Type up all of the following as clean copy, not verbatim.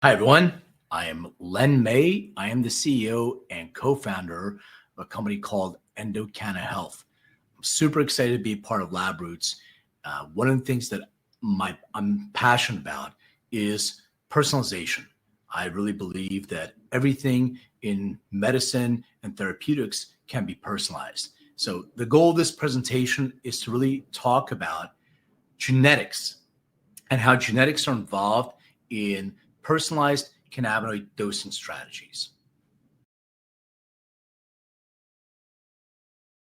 Hi, everyone. I am Len May. I am the CEO and co-founder of a company called Endocanna Health. I'm super excited to be part of Lab Roots. One of the things that I'm passionate about is personalization. I really believe that everything in medicine and therapeutics can be personalized. So the goal of this presentation is to really talk about genetics and how genetics are involved in personalized cannabinoid dosing strategies.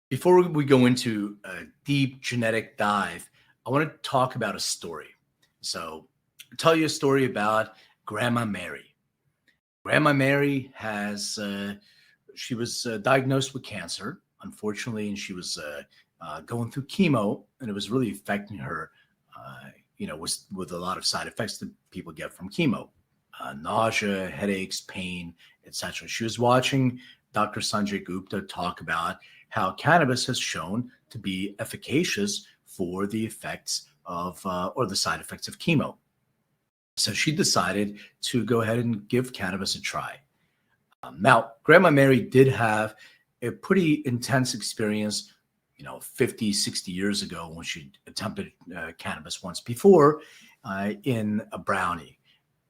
Before we go into a deep genetic dive, I want to talk about a story. So, I'll tell you a story about Grandma Mary. Grandma Mary she was diagnosed with cancer, unfortunately, and she was going through chemo, and it was really affecting her, with a lot of side effects that people get from chemo. Nausea, headaches, pain, etc. She was watching Dr. Sanjay Gupta talk about how cannabis has shown to be efficacious for the effects of or the side effects of chemo. So she decided to go ahead and give cannabis a try. Now, Grandma Mary did have a pretty intense experience, 50, 60 years ago when she attempted cannabis once before in a brownie.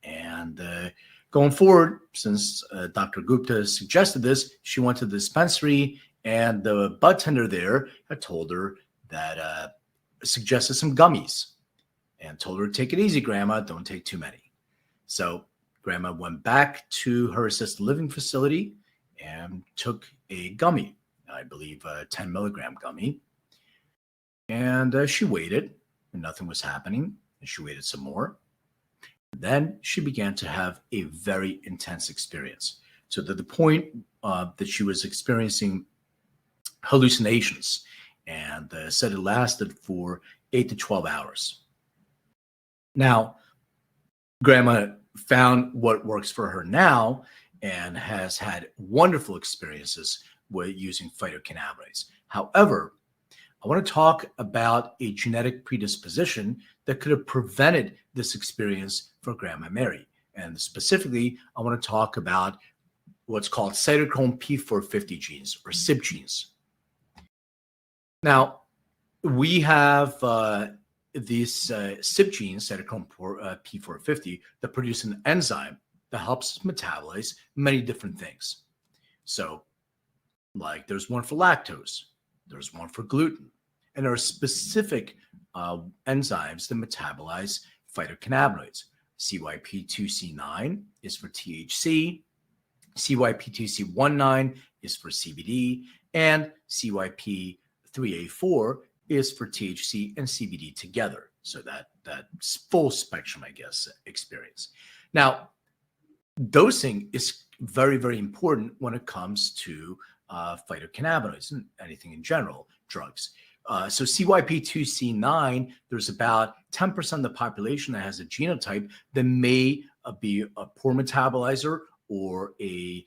And going forward, since Dr. Gupta suggested this, she went to the dispensary, and the bud tender there had told her that suggested some gummies and told her, take it easy, Grandma, don't take too many. So Grandma went back to her assisted living facility and took a gummy, I believe a 10 milligram gummy. And she waited, and nothing was happening. And she waited some more. Then she began to have a very intense experience. So to the point that she was experiencing hallucinations, and said it lasted for 8 to 12 hours. Now, Grandma found what works for her now and has had wonderful experiences with using phytocannabinoids. However, I want to talk about a genetic predisposition that could have prevented this experience for Grandma Mary. And specifically, I want to talk about what's called cytochrome P450 genes, or CYP genes. Now, we have these CYP genes, cytochrome P450, that produce an enzyme that helps us metabolize many different things. So, like there's one for lactose, there's one for gluten, and there are specific enzymes that metabolize phytocannabinoids. CYP2C9 is for THC, CYP2C19 is for CBD, and CYP3A4 is for THC and CBD together. So that full spectrum, I guess, experience. Now, dosing is very, very important when it comes to phytocannabinoids and anything in general, drugs. So CYP2C9, there's about 10% of the population that has a genotype that may be a poor metabolizer or an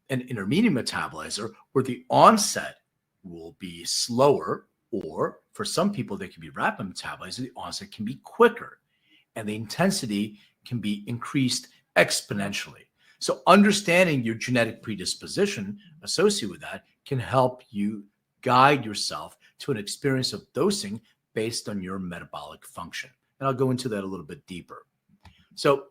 intermediate metabolizer, where the onset will be slower, or for some people, they can be rapid metabolizers. The onset can be quicker, and the intensity can be increased exponentially. So understanding your genetic predisposition associated with that can help you guide yourself to an experience of dosing based on your metabolic function. And I'll go into that a little bit deeper. So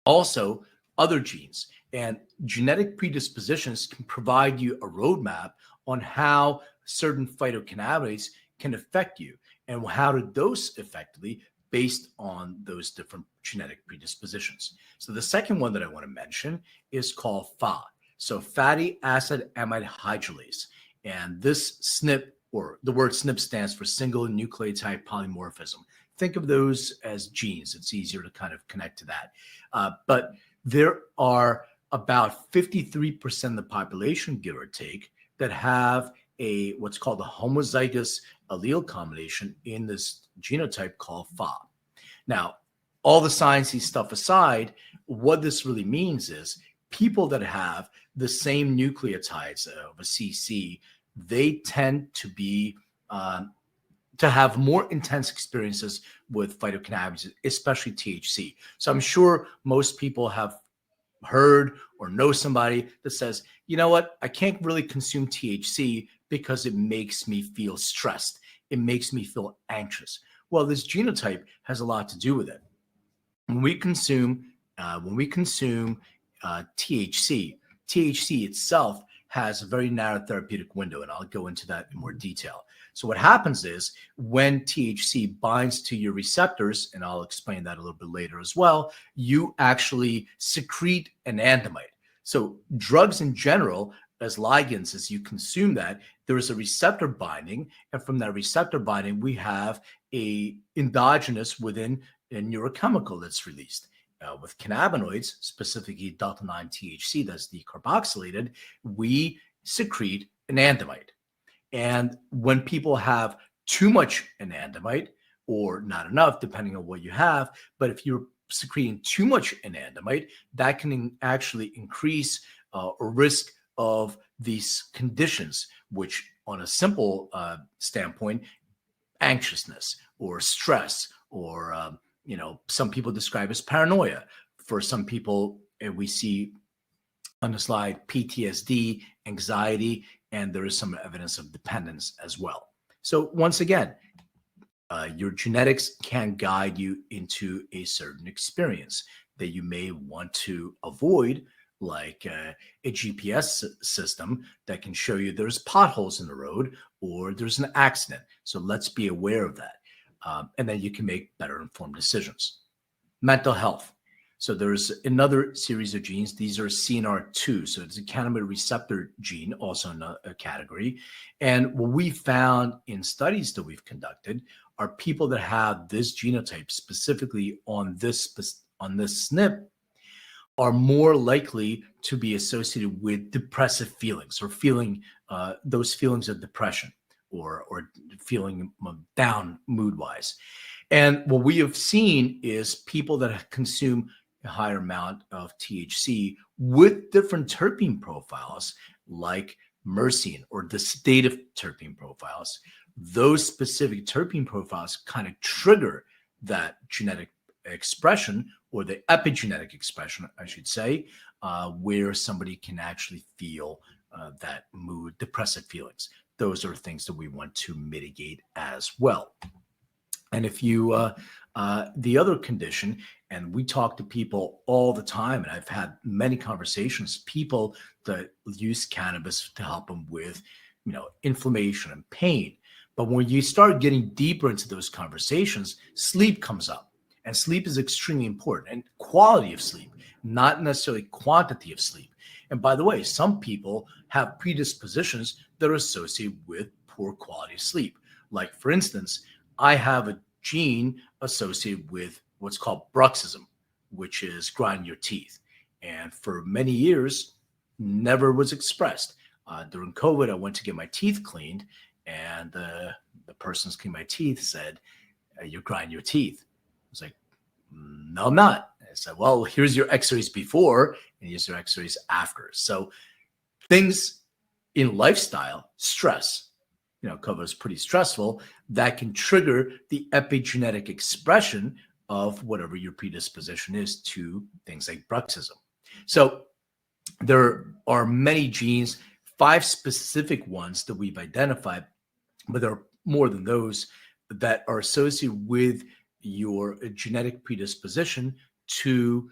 also other genes and genetic predispositions can provide you a roadmap on how certain phytocannabinoids can affect you and how to dose effectively based on those different genetic predispositions. So the second one that I want to mention is called FA. So fatty acid amide hydrolase. And this SNP, or the word SNP, stands for single nucleotide polymorphism. Think of those as genes. It's easier to kind of connect to that. But there are about 53% of the population, give or take, that have what's called a homozygous allele combination in this genotype called FA. Now, all the sciencey stuff aside, what this really means is people that have the same nucleotides of a CC, they tend to be to have more intense experiences with phytocannabinoids, especially THC. So I'm sure most people have heard or know somebody that says, you know what, I can't really consume THC because it makes me feel stressed. It makes me feel anxious. Well, this genotype has a lot to do with it. When we consume THC, THC itself has a very narrow therapeutic window, and I'll go into that in more detail. So what happens is when THC binds to your receptors, and I'll explain that a little bit later as well, you actually secrete anandamide. So drugs in general, as ligands, as you consume that, there is a receptor binding, and from that receptor binding, we have a endogenous within a neurochemical that's released. With cannabinoids, specifically delta 9 THC that's decarboxylated, we secrete anandamide. And when people have too much anandamide or not enough, depending on what you have, but if you're secreting too much anandamide, that can actually increase a risk of these conditions, which on a simple standpoint, anxiousness or stress or some people describe as paranoia. For some people, we see on the slide PTSD, anxiety, and there is some evidence of dependence as well. So once again, your genetics can guide you into a certain experience that you may want to avoid, like a GPS system that can show you there's potholes in the road or there's an accident. So let's be aware of that. And then you can make better informed decisions. Mental health. So there's another series of genes. These are CNR2. So it's a cannabinoid receptor gene, also in a category. And what we found in studies that we've conducted are people that have this genotype, specifically on this SNP, are more likely to be associated with depressive feelings or feeling those feelings of depression or feeling down mood-wise. And what we have seen is people that consume a higher amount of THC with different terpene profiles, like myrcene or the sedative terpene profiles. Those specific terpene profiles kind of trigger that genetic expression, or the epigenetic expression, I should say, where somebody can actually feel that mood, depressive feelings. Those are things that we want to mitigate as well. And if you, the other condition, and we talk to people all the time, and I've had many conversations, people that use cannabis to help them with, inflammation and pain. But when you start getting deeper into those conversations, sleep comes up. And sleep is extremely important, and quality of sleep, not necessarily quantity of sleep. And by the way, some people have predispositions that are associated with poor quality of sleep. Like, for instance, I have a gene associated with what's called bruxism, which is grinding your teeth. And for many years, never was expressed. During COVID, I went to get my teeth cleaned, and the person who's cleaning my teeth said, "You're grinding your teeth." I was like, "No, I'm not." I said, "Well, here's your x-rays before and here's your x-rays after." So things in lifestyle, stress, COVID is pretty stressful, that can trigger the epigenetic expression of whatever your predisposition is to things like bruxism. So there are many genes, 5 specific ones that we've identified, but there are more than those that are associated with your genetic predisposition to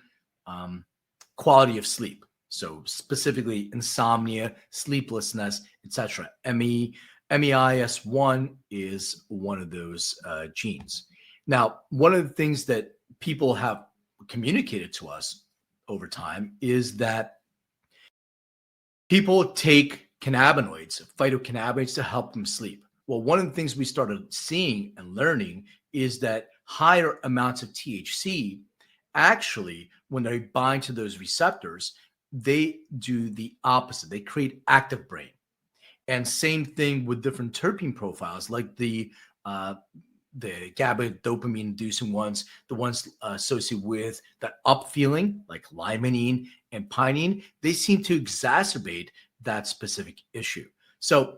quality of sleep. So specifically insomnia, sleeplessness, etc. MEIS1 is one of those genes. Now, one of the things that people have communicated to us over time is that people take cannabinoids, phytocannabinoids, to help them sleep. Well, one of the things we started seeing and learning is that higher amounts of THC, actually, when they bind to those receptors, they do the opposite. They create active brain. And same thing with different terpene profiles, like the GABA dopamine inducing ones, the ones associated with that up feeling, like limonene and pinene, they seem to exacerbate that specific issue. So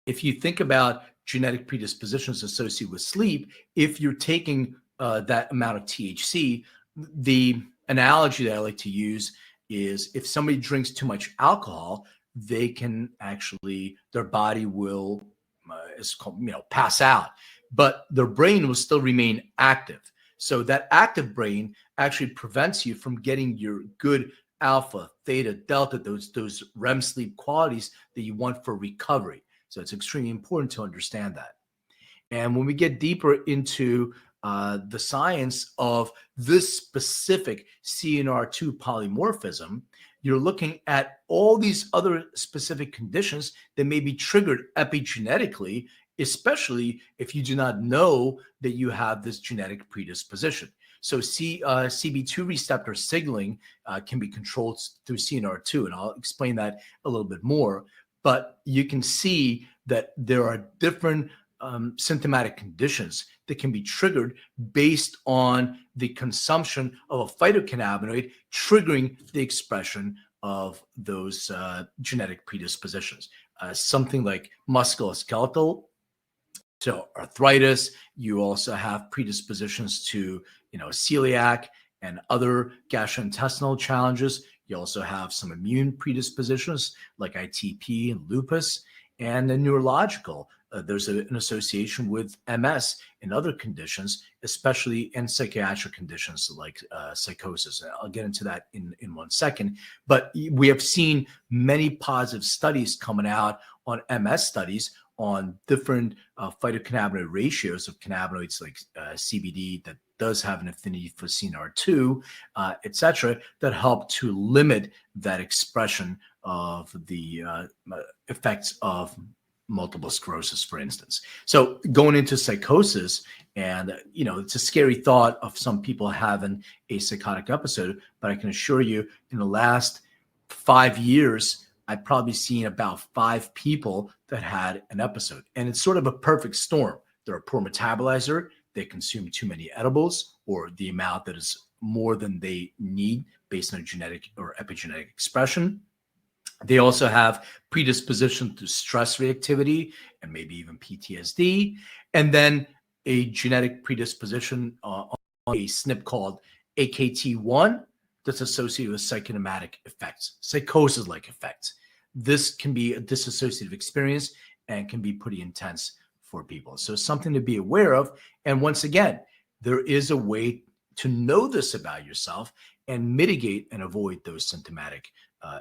if you think about genetic predispositions associated with sleep, if you're taking that amount of THC, the analogy that I like to use is if somebody drinks too much alcohol, they can actually, their body will pass out, but their brain will still remain active. So that active brain actually prevents you from getting your good alpha, theta, delta, those REM sleep qualities that you want for recovery. So it's extremely important to understand that. And when we get deeper into the science of this specific CNR2 polymorphism, you're looking at all these other specific conditions that may be triggered epigenetically, especially if you do not know that you have this genetic predisposition. So CB2 receptor signaling can be controlled through CNR2, and I'll explain that a little bit more. But you can see that there are different symptomatic conditions that can be triggered based on the consumption of a phytocannabinoid triggering the expression of those genetic predispositions. Something like musculoskeletal, so arthritis. You also have predispositions to, celiac and other gastrointestinal challenges. You also have some immune predispositions like ITP and lupus, and the neurological. There's an association with MS and other conditions, especially in psychiatric conditions like psychosis. I'll get into that in 1 second. But we have seen many positive studies coming out on MS studies on different phytocannabinoid ratios of cannabinoids like CBD that does have an affinity for CNR2, et cetera, that help to limit that expression of the effects of multiple sclerosis, for instance. So going into psychosis, and it's a scary thought of some people having a psychotic episode, but I can assure you in the last 5 years, I've probably seen about 5 people that had an episode. And it's sort of a perfect storm. They're a poor metabolizer, they consume too many edibles, or the amount that is more than they need based on genetic or epigenetic expression. They also have predisposition to stress reactivity and maybe even PTSD. And then a genetic predisposition on a SNP called AKT1 that's associated with psychosomatic effects, psychosis-like effects. This can be a dissociative experience and can be pretty intense for people. So something to be aware of. And once again, there is a way to know this about yourself and mitigate and avoid those symptomatic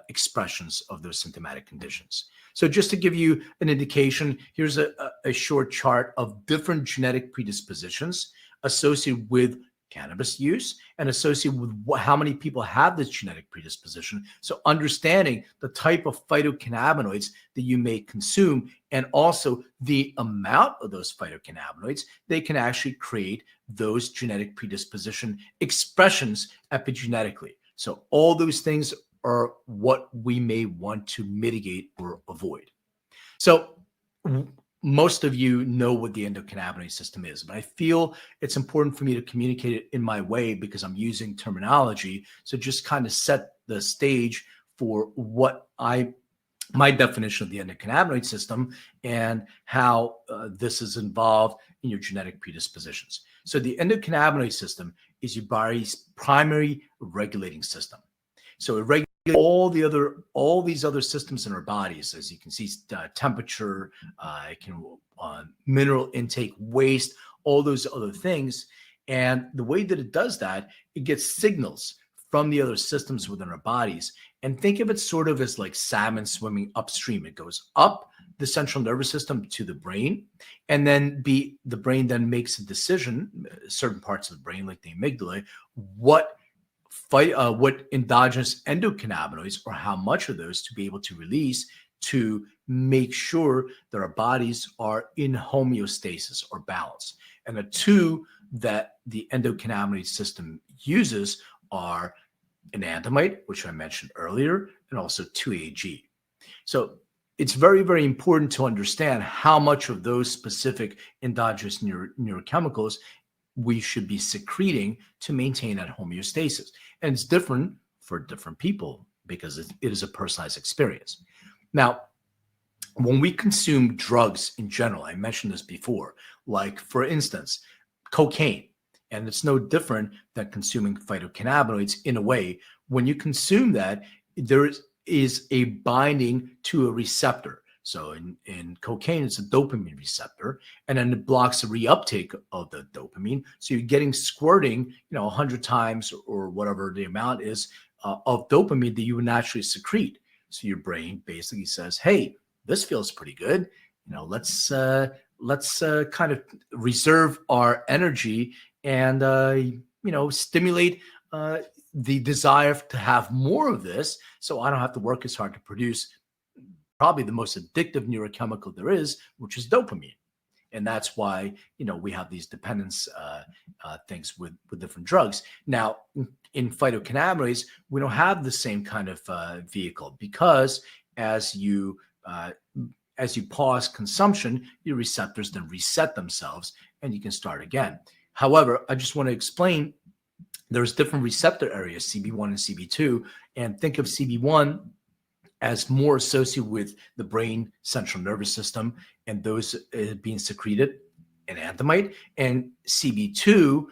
expressions of those symptomatic conditions. So just to give you an indication, here's a short chart of different genetic predispositions associated with cannabis use and associated with how many people have this genetic predisposition. So understanding the type of phytocannabinoids that you may consume and also the amount of those phytocannabinoids, they can actually create those genetic predisposition expressions epigenetically. So all those things are what we may want to mitigate or avoid. So most of you know what the endocannabinoid system is, but I feel it's important for me to communicate it in my way because I'm using terminology. So just kind of set the stage for what my definition of the endocannabinoid system and how this is involved in your genetic predispositions. So the endocannabinoid system is your body's primary regulating system. So it regulates all these other systems in our bodies, as you can see, temperature, mineral intake, waste, all those other things. And the way that it does that, it gets signals from the other systems within our bodies. And think of it sort of as like salmon swimming upstream. It goes up the central nervous system to the brain, and then the brain then makes a decision, certain parts of the brain, like the amygdala, what endogenous endocannabinoids or how much of those to be able to release to make sure that our bodies are in homeostasis or balance. And the two that the endocannabinoid system uses are anandamide, which I mentioned earlier, and also 2-AG. So it's very, very important to understand how much of those specific endogenous neurochemicals we should be secreting to maintain that homeostasis. And it's different for different people because it is a personalized experience. Now, when we consume drugs in general, I mentioned this before, like for instance, cocaine, and it's no different than consuming phytocannabinoids in a way. When you consume that, there is a binding to a receptor. So in cocaine, it's a dopamine receptor, and then it blocks the reuptake of the dopamine. So you're getting squirting, 100 times or whatever the amount is of dopamine that you would naturally secrete. So your brain basically says, "Hey, this feels pretty good. Let's kind of reserve our energy and stimulate the desire to have more of this, so I don't have to work as hard to produce probably the most addictive neurochemical there is, which is dopamine." And that's why we have these dependence things with different drugs. Now, in phytocannabinoids, we don't have the same kind of vehicle, because as you uh, pause consumption, your receptors then reset themselves and you can start again. However, I just want to explain there's different receptor areas, CB1 and CB2, and think of CB1 as more associated with the brain central nervous system and those being secreted anandamide, and CB2,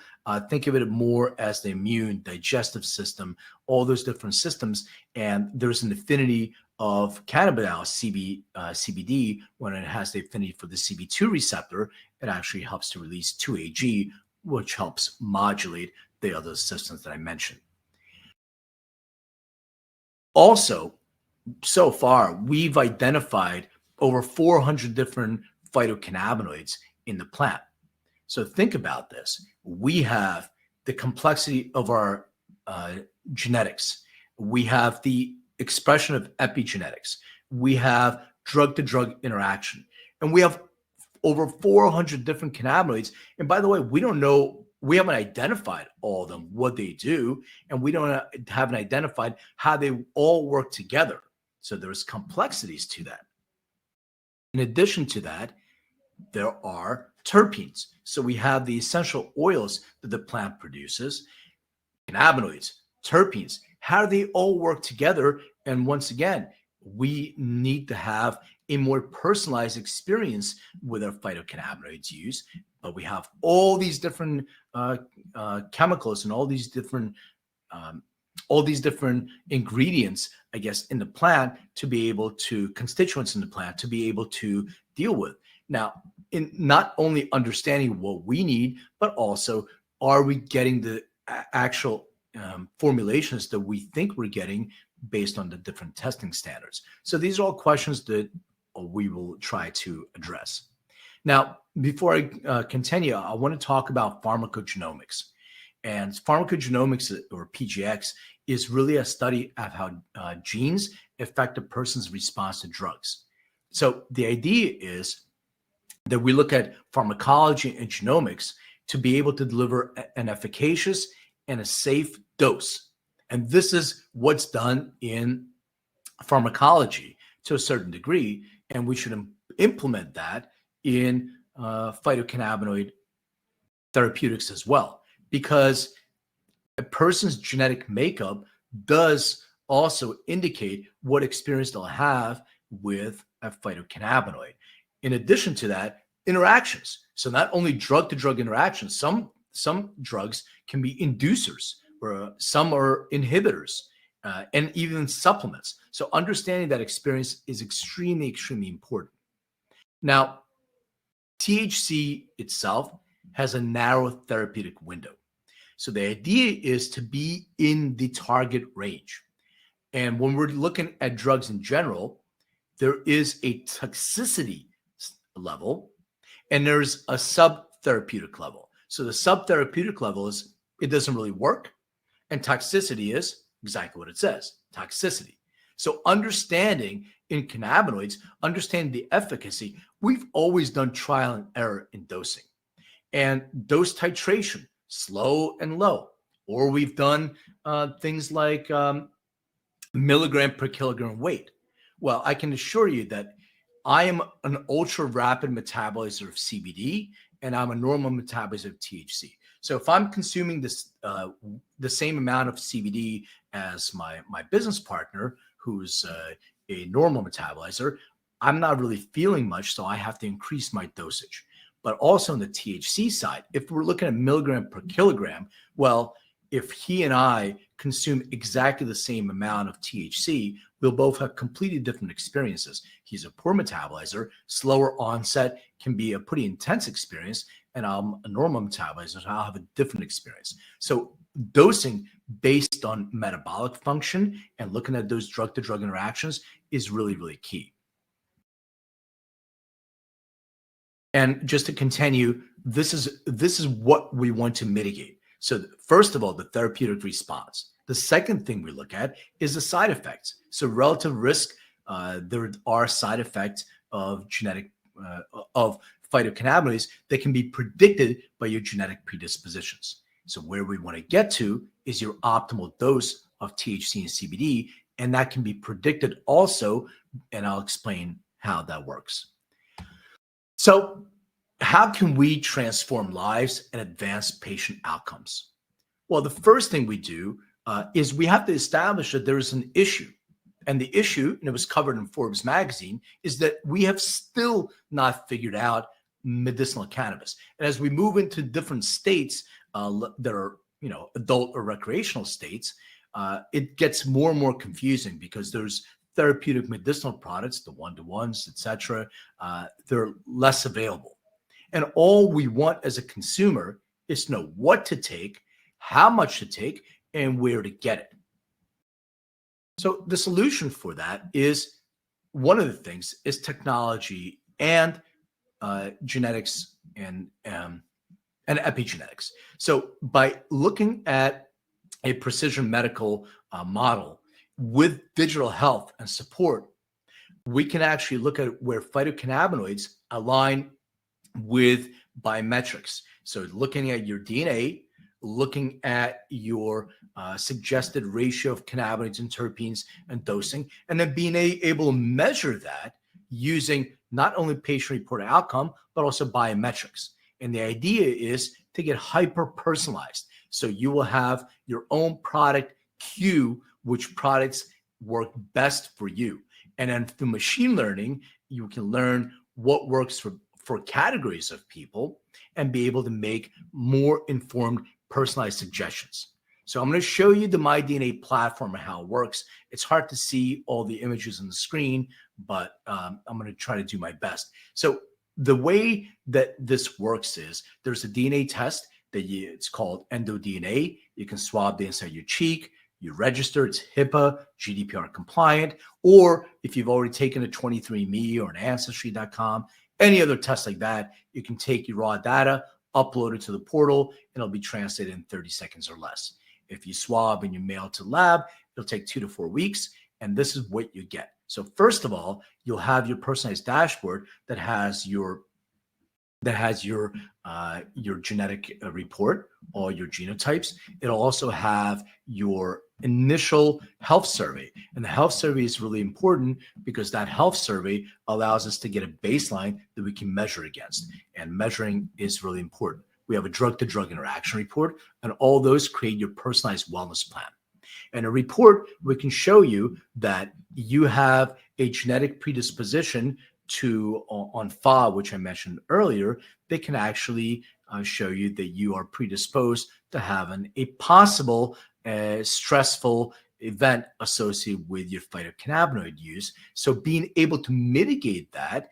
think of it more as the immune digestive system, all those different systems. And there's an affinity of cannabinoid CBD. When it has the affinity for the CB2 receptor, it actually helps to release 2AG, which helps modulate the other systems that I mentioned. Also, so far, we've identified over 400 different phytocannabinoids in the plant. So think about this. We have the complexity of our genetics. We have the expression of epigenetics. We have drug-to-drug interaction. And we have over 400 different cannabinoids. And by the way, we haven't identified all of them, what they do, and we haven't identified how they all work together. So there's complexities to that. In addition to that, there are terpenes. So we have the essential oils that the plant produces, cannabinoids, terpenes. How do they all work together? And once again, we need to have a more personalized experience with our phytocannabinoids use. But we have all these different chemicals and all these different ingredients, I guess, in the plant to be able to, constituents in the plant to be able to deal with. Now, in not only understanding what we need, but also, are we getting the actual formulations that we think we're getting based on the different testing standards? So these are all questions that we will try to address. Now, before I continue, I want to talk about pharmacogenomics. And pharmacogenomics, or PGX, is really a study of how genes affect a person's response to drugs. So the idea is that we look at pharmacology and genomics to be able to deliver an efficacious and a safe dose. And this is what's done in pharmacology to a certain degree, and we should implement that in phytocannabinoid therapeutics as well, because a person's genetic makeup does also indicate what experience they'll have with a phytocannabinoid. In addition to that, interactions. So not only drug-to-drug interactions, some drugs can be inducers, or some are inhibitors, and even supplements. So understanding that experience is extremely, extremely important. Now, THC itself has a narrow therapeutic window. So the idea is to be in the target range. And when we're looking at drugs in general, there is a toxicity level and there's a subtherapeutic level. So the subtherapeutic level is it doesn't really work, and toxicity is exactly what it says, toxicity. So understanding in cannabinoids, understanding the efficacy, we've always done trial and error in dosing and dose titration, slow and low. Or we've done things like milligram per kilogram weight. Well, I can assure you that I am an ultra rapid metabolizer of CBD and I'm a normal metabolizer of THC. So if I'm consuming this the same amount of CBD as my business partner, who's a normal metabolizer, I'm not really feeling much, so I have to increase my dosage. But also on the THC side, if we're looking at milligram per kilogram, well, if he and I consume exactly the same amount of THC, we'll both have completely different experiences. He's a poor metabolizer, slower onset can be a pretty intense experience, and I'm a normal metabolizer, so I'll have a different experience. So dosing based on metabolic function and looking at those drug-to-drug interactions is really, really key. And just to continue, this is what we want to mitigate. So first of all, the therapeutic response. The second thing we look at is the side effects. So relative risk, there are side effects of of phytocannabinoids that can be predicted by your genetic predispositions. So where we want to get to is your optimal dose of THC and CBD, and that can be predicted also, and I'll explain how that works. So how can we transform lives and advance patient outcomes? Well, the first thing we do is we have to establish that there is an issue. And the issue, and it was covered in Forbes magazine, is that we have still not figured out medicinal cannabis. And as we move into different states that are, adult or recreational states, it gets more and more confusing because there's therapeutic medicinal products, the one-to-ones, et cetera, they're less available. And all we want as a consumer is to know what to take, how much to take, and where to get it. So the solution for that is, one of the things is technology and genetics and epigenetics. So by looking at a precision medical model with digital health and support, we can actually look at where phytocannabinoids align with biometrics. So looking at your DNA, looking at your suggested ratio of cannabinoids and terpenes and dosing, and then being able to measure that using not only patient-reported outcome, but also biometrics. And the idea is to get hyper-personalized. So you will have your own product cue which products work best for you. And then through machine learning, you can learn what works for categories of people and be able to make more informed, personalized suggestions. So I'm going to show you the MyDNA platform and how it works. It's hard to see all the images on the screen, but I'm going to try to do my best. So the way that this works is there's a DNA test it's called EndoDNA. You can swab the inside your cheek. You register, it's HIPAA, GDPR compliant, or if you've already taken a 23andMe or an Ancestry.com, any other test like that, you can take your raw data, upload it to the portal, and it'll be translated in 30 seconds or less. If you swab and you mail it to the lab, it'll take 2 to 4 weeks, and this is what you get. So first of all, you'll have your personalized dashboard that has your genetic report, all your genotypes. It'll also have your initial health survey. And the health survey is really important because that health survey allows us to get a baseline that we can measure against. And measuring is really important. We have a drug-to-drug interaction report, and all those create your personalized wellness plan. And a report, we can show you that you have a genetic predisposition to on FA, which I mentioned earlier. They can actually show you that you are predisposed to having a possible stressful event associated with your phytocannabinoid use. So being able to mitigate that,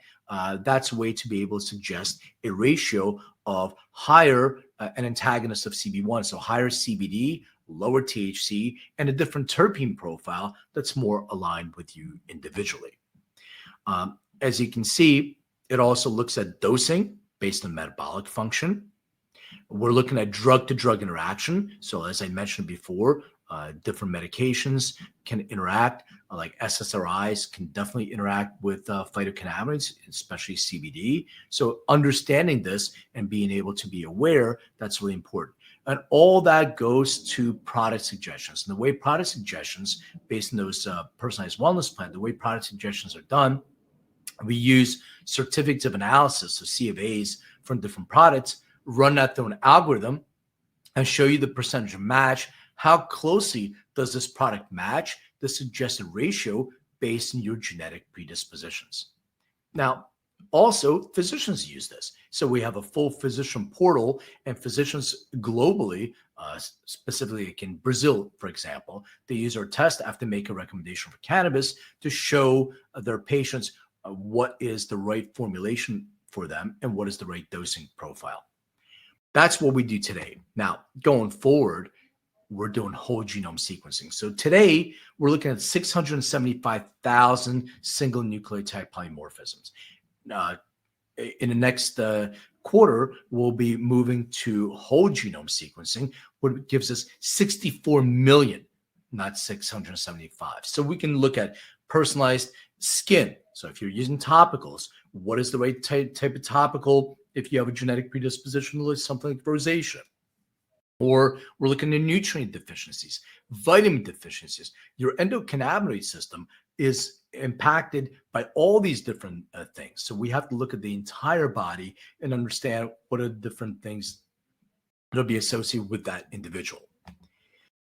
that's a way to be able to suggest a ratio of higher an antagonist of CB1, so higher CBD, lower THC, and a different terpene profile that's more aligned with you individually. As you can see, it also looks at dosing based on metabolic function. We're looking at drug-to-drug interaction. So as I mentioned before, different medications can interact, like SSRIs can definitely interact with phytocannabinoids, especially CBD. So understanding this and being able to be aware, that's really important. And all that goes to product suggestions. And the way product suggestions, based on those personalized wellness plan, the way product suggestions are done, we use certificates of analysis, so C of A's from different products, run that through an algorithm and show you the percentage of match. How closely does this product match the suggested ratio based on your genetic predispositions? Now, also, physicians use this. So we have a full physician portal, and physicians globally, specifically like in Brazil, for example, they use our test after make a recommendation for cannabis to show their patients what is the right formulation for them and what is the right dosing profile. That's what we do today. Now, going forward, we're doing whole genome sequencing. So today, we're looking at 675,000 single nucleotide polymorphisms. Uh, in the next quarter, we'll be moving to whole genome sequencing, which gives us 64 million, not 675. So we can look at personalized skin. So if you're using topicals, what is the right type of topical if you have a genetic predisposition to something like rosacea? Or we're looking at nutrient deficiencies, vitamin deficiencies. Your endocannabinoid system is impacted by all these different things. So we have to look at the entire body and understand what are the different things that will be associated with that individual.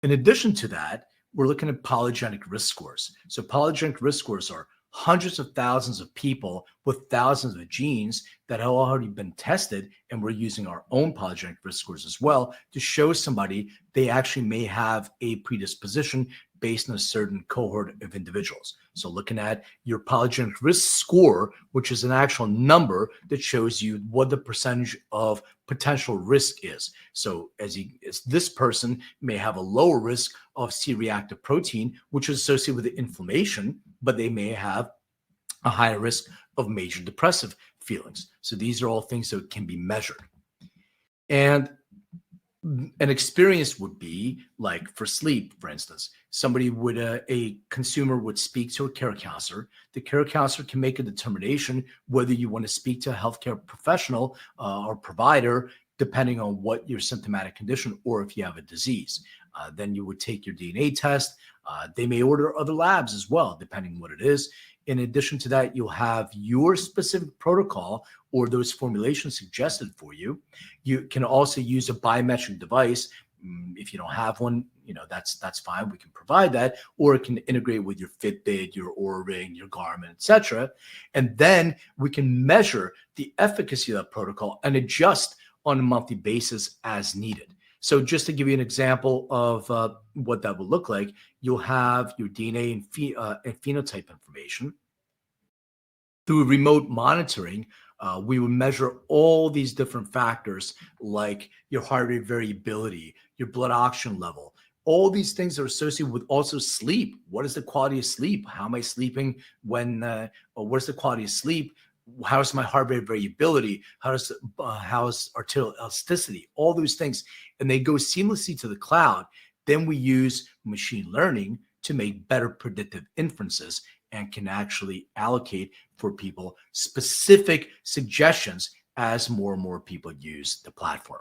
In addition to that, we're looking at polygenic risk scores. So polygenic risk scores are hundreds of thousands of people with thousands of genes that have already been tested, and we're using our own polygenic risk scores as well to show somebody they actually may have a predisposition based on a certain cohort of individuals. So looking at your polygenic risk score, which is an actual number that shows you what the percentage of potential risk is. So as this person may have a lower risk of C-reactive protein, which is associated with the inflammation, but they may have a higher risk of major depressive feelings. So these are all things that can be measured. And an experience would be like for sleep, for instance, somebody would, a consumer would speak to a care counselor. The care counselor can make a determination whether you want to speak to a healthcare professional or provider, depending on what your symptomatic condition or if you have a disease. Then you would take your DNA test. They may order other labs as well, depending on what it is. In addition to that, you'll have your specific protocol or those formulations suggested for you. You can also use a biometric device. If you don't have one, that's fine. We can provide that, or it can integrate with your Fitbit, your Oura Ring, your Garmin, etc. And then we can measure the efficacy of that protocol and adjust on a monthly basis as needed. So just to give you an example of what that will look like, you'll have your DNA and phenotype information. Through remote monitoring, we would measure all these different factors like your heart rate variability, your blood oxygen level. All these things are associated with also sleep. What is the quality of sleep? How am I sleeping or what's the quality of sleep? How's my heart rate variability? How's arterial elasticity? All those things. And they go seamlessly to the cloud. Then we use machine learning to make better predictive inferences and can actually allocate for people specific suggestions as more and more people use the platform.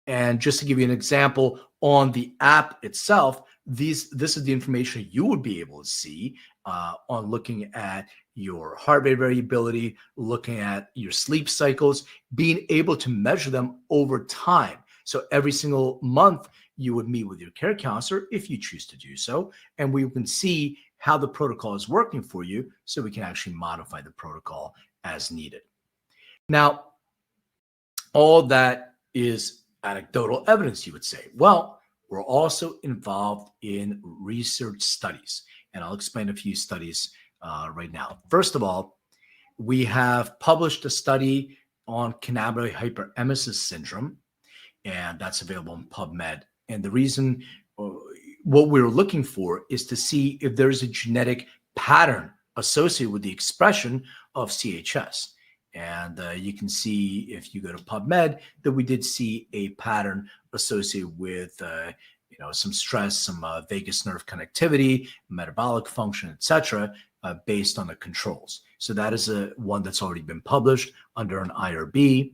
And just to give you an example, on the app itself, this is the information you would be able to see on looking at your heart rate variability, looking at your sleep cycles, being able to measure them over time. So every single month, you would meet with your care counselor if you choose to do so, and we can see how the protocol is working for you so we can actually modify the protocol as needed. Now, all that is anecdotal evidence, you would say. Well, we're also involved in research studies, and I'll explain a few studies right now. First of all, we have published a study on cannabinoid hyperemesis syndrome, and that's available in PubMed. And the reason, what we're looking for is to see if there's a genetic pattern associated with the expression of CHS. And you can see if you go to PubMed that we did see a pattern associated with some stress, some vagus nerve connectivity, metabolic function, etc., based on the controls. So that is one that's already been published under an IRB.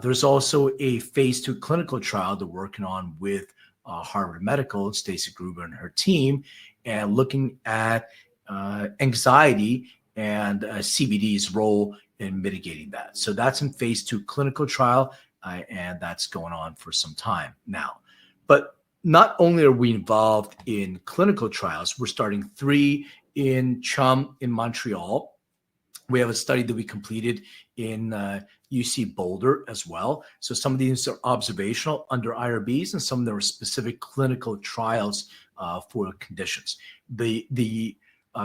There's also a phase 2 clinical trial they're working on with Harvard Medical, Stacy Gruber and her team, and looking at anxiety and CBD's role in mitigating that. So that's in phase 2 clinical trial, and that's going on for some time now. But not only are we involved in clinical trials, we're starting 3 in CHUM in Montreal, We have a study that we completed in UC Boulder as well. So some of these are observational under IRBs, and some of them are specific clinical trials for conditions. The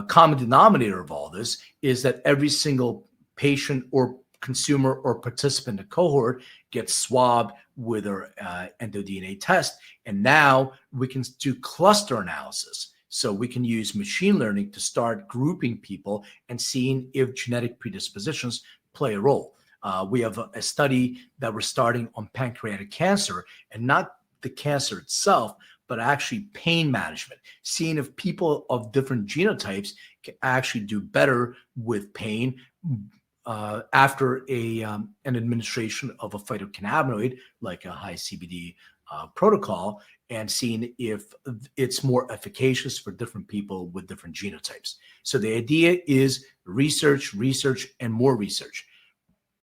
common denominator of all this is that every single patient or consumer or participant in the cohort gets swabbed with our endoDNA test, and now we can do cluster analysis. So we can use machine learning to start grouping people and seeing if genetic predispositions play a role. We have a study that we're starting on pancreatic cancer, and not the cancer itself, but actually pain management, seeing if people of different genotypes can actually do better with pain after an administration of a phytocannabinoid like a high CBD protocol, and seeing if it's more efficacious for different people with different genotypes. So the idea is research, research, and more research.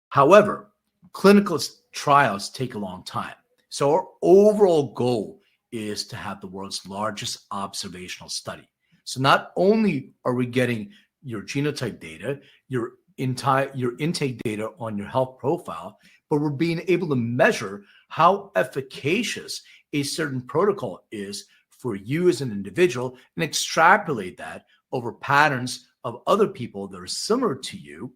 However, clinical trials take a long time. So our overall goal is to have the world's largest observational study. So not only are we getting your genotype data, your intake data on your health profile, but we're being able to measure how efficacious a certain protocol is for you as an individual and extrapolate that over patterns of other people that are similar to you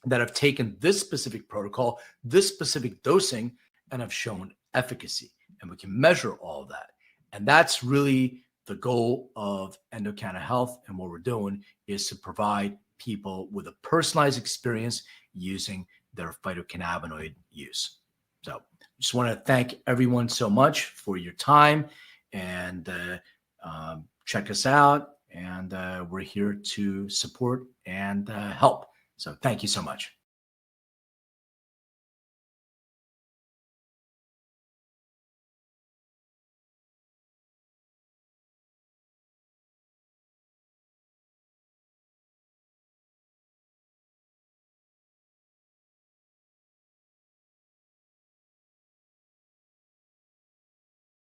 that have taken this specific protocol, this specific dosing, and have shown efficacy. And we can measure all of that. And that's really the goal of Endocanna Health. And what we're doing is to provide people with a personalized experience using their phytocannabinoid use. So just want to thank everyone so much for your time, and check us out. And we're here to support and help. So thank you so much.